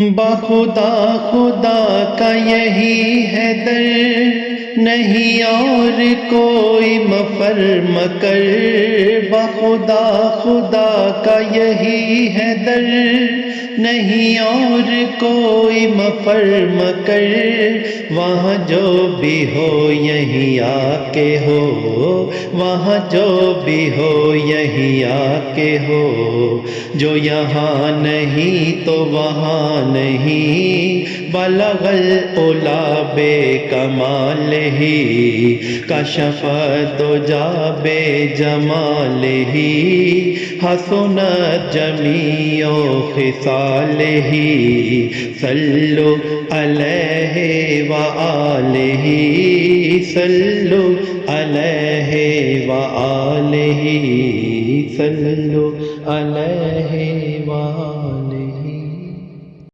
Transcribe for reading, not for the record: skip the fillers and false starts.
बाखुदा खुदा का यही है दर, नहीं और कोई मफर मकर। बाखुदा खुदा का यही है दर, नहीं और कोई मफर मकर। वहाँ जो भी हो यहीं आके हो, वहाँ जो भी हो यहीं आके हो। जो यहाँ नहीं तो वहाँ नहीं, बलगल उला बेकमाल ही। कशफ दो जाबे जमाल ही, हसनत जमीओ खिसाल ही। सल्लु अलैहि व आलिही, सल्लु अलैहि व आलिही, सल्लु अलैहि व